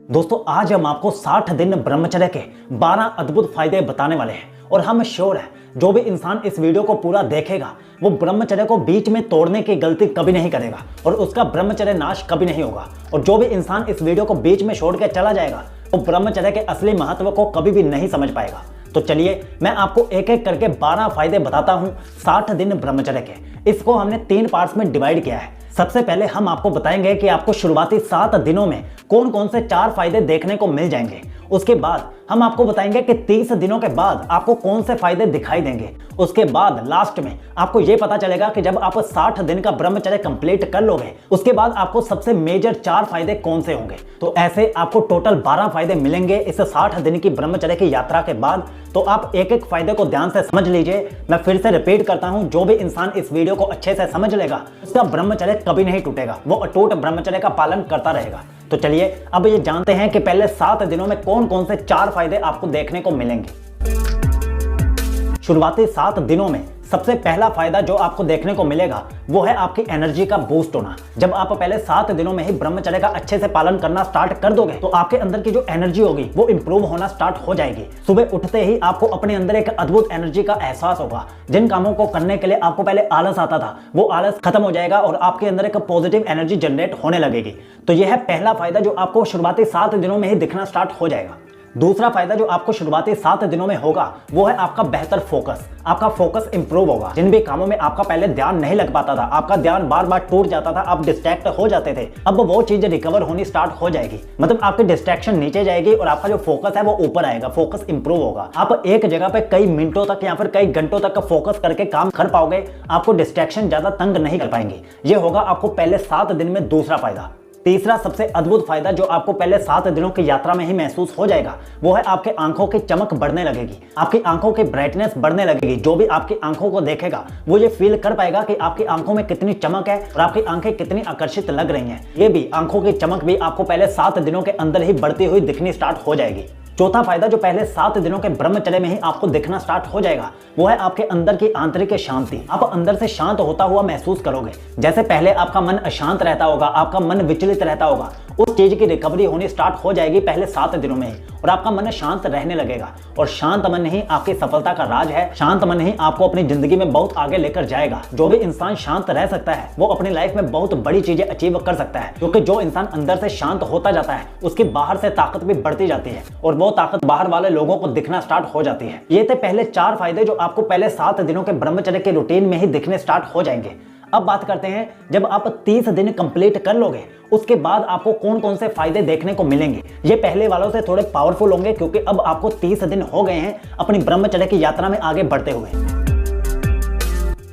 दोस्तों आज हम आपको 60 दिन ब्रह्मचर्य के 12 अद्भुत फायदे बताने वाले हैं और हम श्योर है जो भी इंसान इस वीडियो को पूरा देखेगा वो ब्रह्मचर्य को बीच में तोड़ने की गलती कभी नहीं करेगा और उसका ब्रह्मचर्य नाश कभी नहीं होगा। और जो भी इंसान इस वीडियो को बीच में छोड़ के चला जाएगा वो ब्रह्मचर्य के असली महत्व को कभी भी नहीं समझ पाएगा। तो चलिए मैं आपको एक एक करके 12 फायदे बताता हूं 60 दिन ब्रह्मचर्य के। इसको हमने 3 पार्ट्स में डिवाइड किया है। सबसे पहले हम आपको बताएंगे कि आपको शुरुआती 7 दिनों में कौन कौन से 4 फायदे देखने को मिल जाएंगे। उसके बाद हम आपको बताएंगे कि 30 दिनों के बाद आपको कौन से फायदे दिखाई देंगे। उसके बाद लास्ट में आपको यह पता चलेगा कि जब आप 60 दिन का ब्रह्मचर्य कंप्लीट कर लोगे उसके बाद आपको सबसे मेजर 4 फायदे कौन से होंगे। तो ऐसे आपको टोटल 12 फायदे मिलेंगे इस 60 दिन की ब्रह्मचर्य की यात्रा के बाद। तो आप एक एक फायदे को ध्यान से समझ लीजिए। मैं फिर से रिपीट करता हूं, जो भी इंसान इस वीडियो को अच्छे से समझ लेगा उसका ब्रह्मचर्य कभी नहीं टूटेगा, वो अटूट ब्रह्मचर्य का पालन करता रहेगा। तो चलिए अब ये जानते हैं कि पहले 7 दिनों में कौन कौन से 4 फायदे आपको देखने को मिलेंगे। शुरुआती 7 दिनों में सबसे पहला फायदा जो आपको देखने को मिलेगा वो है आपकी एनर्जी का बूस्ट होना। जब आप पहले 7 दिनों में ही ब्रह्मचर्य का अच्छे से पालन करना स्टार्ट कर दोगे तो आपके अंदर की जो एनर्जी होगी वो इंप्रूव होना स्टार्ट हो जाएगी। सुबह उठते ही आपको अपने अंदर एक अद्भुत एनर्जी का एहसास होगा। जिन कामों को करने के लिए आपको पहले आलस आता था वो आलस खत्म हो जाएगा और आपके अंदर एक पॉजिटिव एनर्जी जनरेट होने लगेगी। तो यह है पहला फायदा जो आपको शुरुआती 7 दिनों में ही दिखना स्टार्ट हो जाएगा। दूसरा फायदा जो आपको शुरुआती 7 दिनों में होगा वो है आपका बेहतर फोकस। आपका फोकस इंप्रूव होगा। जिन भी कामों में आपका पहले ध्यान नहीं लग पाता था, आपका ध्यान बार बार टूट जाता था, आप डिस्ट्रैक्ट हो जाते थे, अब वो चीज रिकवर होनी स्टार्ट हो जाएगी। मतलब आपकी डिस्ट्रैक्शन नीचे जाएगी और आपका जो फोकस है वो ऊपर आएगा, फोकस इंप्रूव होगा। आप एक जगह पे कई मिनटों तक या फिर कई घंटों तक फोकस करके काम कर पाओगे, आपको डिस्ट्रैक्शन ज्यादा तंग नहीं कर पाएंगे। ये होगा आपको पहले 7 दिन में दूसरा फायदा। तीसरा सबसे अद्भुत फायदा जो आपको पहले 7 दिनों की यात्रा में ही महसूस हो जाएगा वो है आपके आंखों की चमक बढ़ने लगेगी, आपकी आंखों की ब्राइटनेस बढ़ने लगेगी। जो भी आपकी आंखों को देखेगा वो ये फील कर पाएगा कि आपकी आंखों में कितनी चमक है और आपकी आंखें कितनी आकर्षित लग रही हैं। ये भी आंखों की चमक भी आपको पहले 7 दिनों के अंदर ही बढ़ती हुई दिखनी स्टार्ट हो जाएगी। चौथा फायदा जो पहले 7 दिनों के ब्रह्मचर्य में ही आपको दिखना स्टार्ट हो जाएगा वो है आपके अंदर की आंतरिक शांति। आप अंदर से शांत होता हुआ महसूस करोगे। जैसे पहले आपका मन अशांत रहता होगा, आपका मन विचलित रहता होगा, उस चीज की रिकवरी होनी स्टार्ट हो जाएगी पहले 7 दिनों में ही और आपका मन शांत रहने लगेगा। और शांत मन ही आपकी सफलता का राज है। शांत मन ही आपको अपनी जिंदगी में बहुत आगे लेकर जाएगा। जो भी इंसान शांत रह सकता है वो अपनी लाइफ में बहुत बड़ी चीजें अचीव कर सकता है, क्योंकि जो इंसान अंदर से शांत होता जाता है उसकी बाहर से ताकत भी बढ़ती जाती है और वो ताकत बाहर वाले लोगों को दिखना स्टार्ट हो जाती है। ये थे पहले 4 फायदे जो आपको पहले 7 दिनों के ब्रह्मचर्य के रूटीन में ही दिखने स्टार्ट हो जाएंगे। अब बात करते हैं जब आप 30 दिन कंप्लीट कर लोगे उसके बाद आपको कौन कौन से फायदे देखने को मिलेंगे। ये पहले वालों से थोड़े पावरफुल होंगे क्योंकि अब आपको 30 दिन हो गए हैं अपनी ब्रह्मचर्य की यात्रा में आगे बढ़ते हुए।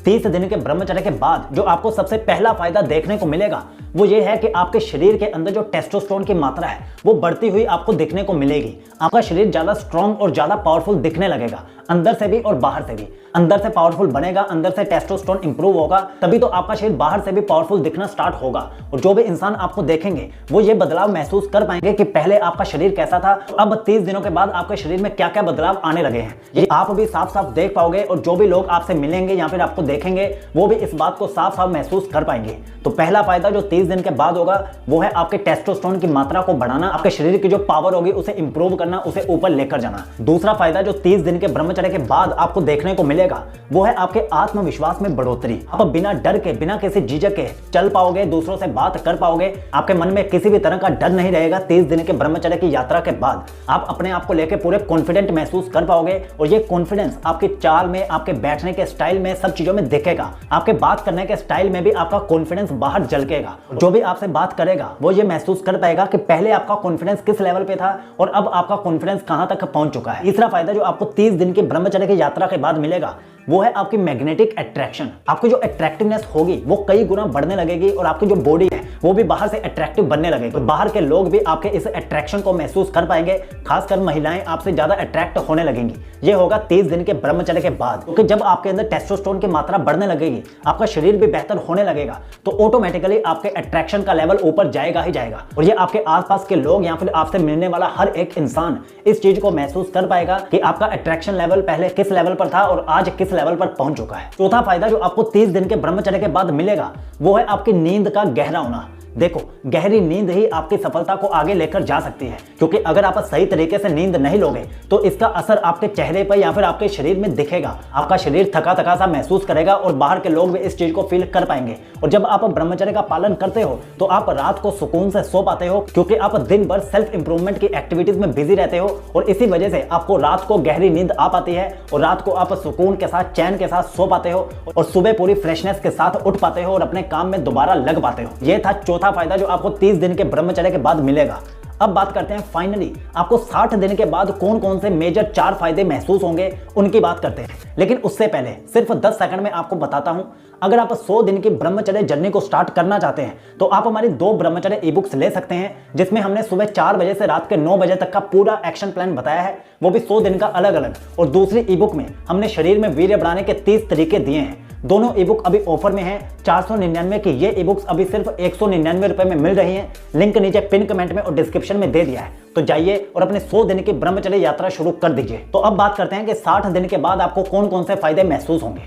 30 दिन के ब्रह्मचर्य के बाद जो आपको सबसे पहला फायदा देखने को मिलेगा वो ये है कि आपके शरीर के अंदर जो टेस्टोस्टेरोन की मात्रा है वो बढ़ती हुई आपको दिखने को मिलेगी। आपका शरीर ज्यादा स्ट्रांग और ज्यादा पावरफुल दिखने लगेगा, अंदर से भी और बाहर से भी। अंदर से पावरफुल बनेगा, अंदर से टेस्टोस्टेरोन इंप्रूव होगा, तभी तो आपका शरीर बाहर से भी पावरफुल दिखना स्टार्ट होगा। और जो भी इंसान आपको देखेंगे वो ये बदलाव महसूस कर पाएंगे कि पहले आपका शरीर कैसा था, अब 30 दिनों के बाद आपके शरीर में क्या क्या बदलाव आने लगे हैं। ये आप भी साफ साफ देख पाओगे और जो भी लोग आपसे मिलेंगे या फिर आपको देखेंगे वो भी इस बात को साफ साफ महसूस कर पाएंगे। तो पहला फायदा जो 30 दिन के बाद होगा वो है आपके टेस्टोस्टेरोन की मात्रा को बढ़ाना, आपके शरीर की जो पावर होगी उसे इंप्रूव करना, उसे ऊपर लेकर जाना। दूसरा फायदा जो 30 दिन के ब्रह्मचर्य के बाद आपको देखने को मिलेगा वो है आपके आत्मविश्वास में बढ़ोतरी। आप बिना डर के, बिना किसी झिझक के चल पाओगे, दूसरों से बात कर पाओगे। आपके मन में किसी भी तरह का डर नहीं रहेगा। 30 दिन के ब्रह्मचर्य की यात्रा के बाद आप अपने आप को लेकर पूरे कॉन्फिडेंट महसूस कर पाओगे और ये कॉन्फिडेंस आपकी चाल में, आपके बैठने के स्टाइल में, सब चीजों में दिखेगा। आपके बात करने के स्टाइल में भी आपका कॉन्फिडेंस बाहर झलकेगा। जो भी आपसे बात करेगा वो ये महसूस कर पाएगा कि पहले आपका कॉन्फिडेंस किस लेवल पे था और अब आपका कॉन्फिडेंस कहां तक पहुंच चुका है। तीसरा फायदा जो आपको 30 दिन की ब्रह्मचर्य की यात्रा के बाद मिलेगा वो है आपकी मैग्नेटिक अट्रैक्शन। आपकी जो अट्रैक्टिवनेस होगी वो कई गुना बढ़ने लगेगी और आपकी जो बॉडी है वो भी बाहर से अट्रैक्टिव बनने लगेगी। तो बाहर के लोग भी आपके इस अट्रैक्शन को महसूस कर पाएंगे, खासकर महिलाएं आपसे ज्यादा अट्रैक्ट होने लगेंगी। ये होगा 30 दिन के ब्रह्मचर्य के बाद, क्योंकि जब आपके अंदर टेस्टोस्टेरोन की मात्रा बढ़ने लगेगी, आपका शरीर भी बेहतर होने लगेगा, तो ऑटोमेटिकली आपके अट्रैक्शन का लेवल ऊपर जाएगा ही जाएगा। और ये आपके आसपास के लोग या फिर आपसे मिलने वाला हर एक इंसान इस चीज को महसूस कर पाएगा कि आपका अट्रैक्शन लेवल पहले किस लेवल पर था और आज किस लेवल पर पहुंच चुका है। चौथा फायदा जो आपको 30 दिन के ब्रह्मचर्य के बाद मिलेगा वो है आपकी नींद का गहरा होना। देखो, गहरी नींद ही आपकी सफलता को आगे लेकर जा सकती है, क्योंकि अगर आप सही तरीके से नींद नहीं लोगे तो इसका असर आपके चेहरे पर या फिर आपके शरीर में दिखेगा। आपका शरीर थका थका सा महसूस करेगा और बाहर के लोग भी इस चीज को फील कर पाएंगे। और जब आप ब्रह्मचर्य का पालन करते हो तो आप रात को सुकून से सो पाते हो, क्योंकि आप दिन भर सेल्फ इंप्रूवमेंट की एक्टिविटीज में बिजी रहते हो और इसी वजह से आपको रात को गहरी नींद आ पाती है और रात को आप सुकून के साथ, चैन के साथ सो पाते हो और सुबह पूरी फ्रेशनेस के साथ उठ पाते हो और अपने काम में दोबारा लग पाते हो। यह था चौथा फायदा जो आपको 30 दिन के ब्रह्मचर्य के बाद मिलेगा। अब बात करते हैं फाइनली आपको 60 दिन के बाद कौन कौन से मेजर 4 फायदे महसूस होंगे, उनकी बात करते हैं। लेकिन उससे पहले सिर्फ 10 सेकंड में आपको बताता हूं, अगर आप 100 दिन की ब्रह्मचर्य जर्नी को स्टार्ट करना चाहते हैं तो आप हमारी 2 ब्रह्मचर्य ई बुक्स ले सकते हैं, जिसमें हमने सुबह 4 बजे से रात के 9 बजे तक का पूरा एक्शन प्लान बताया है, वो भी 100 दिन का अलग अलग। और दूसरी ई बुक में हमने शरीर में वीर्य बढ़ाने के 30 तरीके दिए हैं। दोनों ई बुक अभी ऑफर में हैं। 499 की ये ई बुक्स अभी सिर्फ 199 रुपए में मिल रही हैं। लिंक नीचे पिन कमेंट में और डिस्क्रिप्शन में दे दिया है, तो जाइए और अपने 100 दिन की ब्रह्मचर्य यात्रा शुरू कर दीजिए। तो अब बात करते हैं कि 60 दिन के बाद आपको कौन कौन से फायदे महसूस होंगे।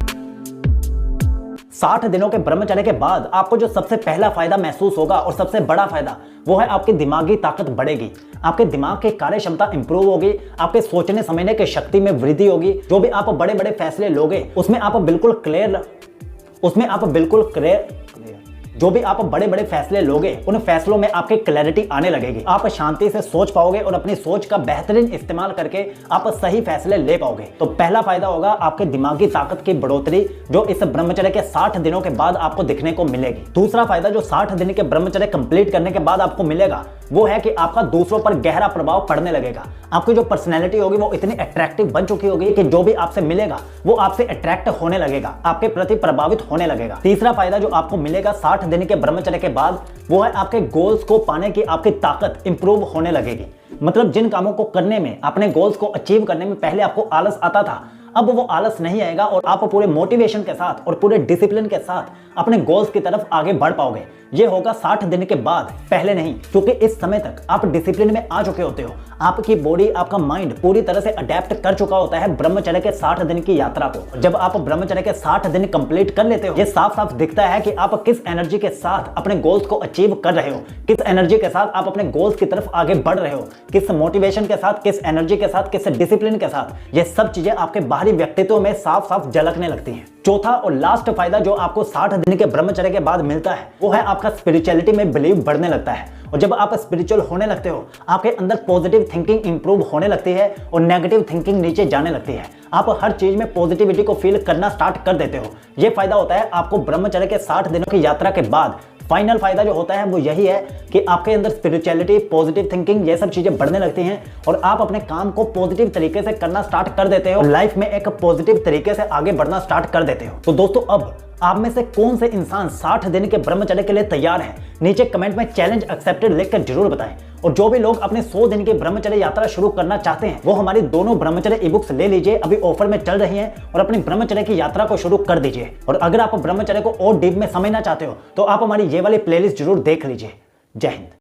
60 दिनों के ब्रह्मचर्य के बाद आपको जो सबसे पहला फायदा महसूस होगा और सबसे बड़ा फायदा, वो है आपकी दिमागी ताकत बढ़ेगी। आपके दिमाग की कार्य क्षमता इंप्रूव होगी, आपके सोचने समझने की शक्ति में वृद्धि होगी। जो भी आप बड़े बड़े फैसले लोगे उसमें आप बिल्कुल क्लियर जो भी आप बड़े बड़े फैसले लोगे उन फैसलों में आपकी क्लैरिटी आने लगेगी। आप शांति से सोच पाओगे और अपनी सोच का बेहतरीन इस्तेमाल करके आप सही फैसले ले पाओगे। तो पहला फायदा होगा आपके दिमागी ताकत की बढ़ोतरी, जो इस ब्रह्मचर्य के 60 दिनों के बाद आपको दिखने को मिलेगी। दूसरा फायदा जो 60 दिन के ब्रह्मचर्य कंप्लीट करने के बाद आपको मिलेगा, वो है कि आपका दूसरों पर गहरा प्रभाव पड़ने लगेगा। आपकी जो पर्सनैलिटी होगी वो इतनी अट्रैक्टिव बन चुकी होगी कि जो भी आपसे मिलेगा वो आपसे अट्रैक्ट होने लगेगा, आपके प्रति प्रभावित होने लगेगा। तीसरा फायदा जो आपको मिलेगा 60 दिन के ब्रह्मचर्य के बाद, वो है आपके गोल्स को पाने की आपकी ताकत इंप्रूव होने लगेगी। मतलब जिन कामों को करने में, अपने गोल्स को अचीव करने में पहले आपको आलस आता था, अब वो आलस नहीं आएगा और आप पूरे मोटिवेशन के साथ और पूरे डिसिप्लिन के साथ अपने गोल्स की तरफ आगे बढ़ पाओगे। ये होगा 60 दिन के बाद, पहले नहीं, क्योंकि इस समय तक आप डिसिप्लिन में आ चुके होते हो। आपकी बॉडी, आपका माइंड पूरी तरह से अडेप्ट कर चुका होता है ब्रह्मचर्य के 60 दिन की यात्रा को। जब आप ब्रह्मचर्य के 60 दिन कंप्लीट कर लेते हो, ये साफ साफ दिखता है कि आप किस एनर्जी के साथ अपने गोल्स को अचीव कर रहे हो, किस एनर्जी के साथ आप अपने गोल्स की तरफ आगे बढ़ रहे हो, किस मोटिवेशन के साथ, किस एनर्जी के साथ, किस डिसिप्लिन के साथ। ये सब चीजें आपके बाहरी व्यक्तित्व में साफ साफ झलकने लगती हैं। चौथा और लास्ट फायदा जो आपको 60 दिन के ब्रह्मचर्य के बाद मिलता है, वो है आपका स्पिरिचुअलिटी में बिलीव बढ़ने लगता है। और जब आप स्पिरिचुअल होने लगते हो, आपके अंदर पॉजिटिव थिंकिंग इंप्रूव होने लगती है और नेगेटिव थिंकिंग नीचे जाने लगती है। आप हर चीज में पॉजिटिविटी को फील करना स्टार्ट कर देते हो। यह फायदा होता है आपको ब्रह्मचर्य के 60 दिनों की यात्रा के बाद। फाइनल फायदा जो होता है वो यही है कि आपके अंदर स्पिरिचुअलिटी, पॉजिटिव थिंकिंग, ये सब चीजें बढ़ने लगती हैं और आप अपने काम को पॉजिटिव तरीके से करना स्टार्ट कर देते हो। लाइफ में एक पॉजिटिव तरीके से आगे बढ़ना स्टार्ट कर देते हो। तो दोस्तों, अब आप में से कौन से इंसान 60 दिन के ब्रह्मचर्य के लिए तैयार हैं? नीचे कमेंट में चैलेंज एक्सेप्टेड लिखकर जरूर बताएं। और जो भी लोग अपने 100 दिन की ब्रह्मचर्य यात्रा शुरू करना चाहते हैं, वो हमारी दोनों ब्रह्मचर्य ई बुक्स ले लीजिए, अभी ऑफर में चल रही हैं, और अपनी ब्रह्मचर्य की यात्रा को शुरू कर दीजिए। और अगर आप ब्रह्मचर्य को और डीप में समझना चाहते हो तो आप हमारी ये वाली प्लेलिस्ट जरूर देख लीजिए। जय हिंद।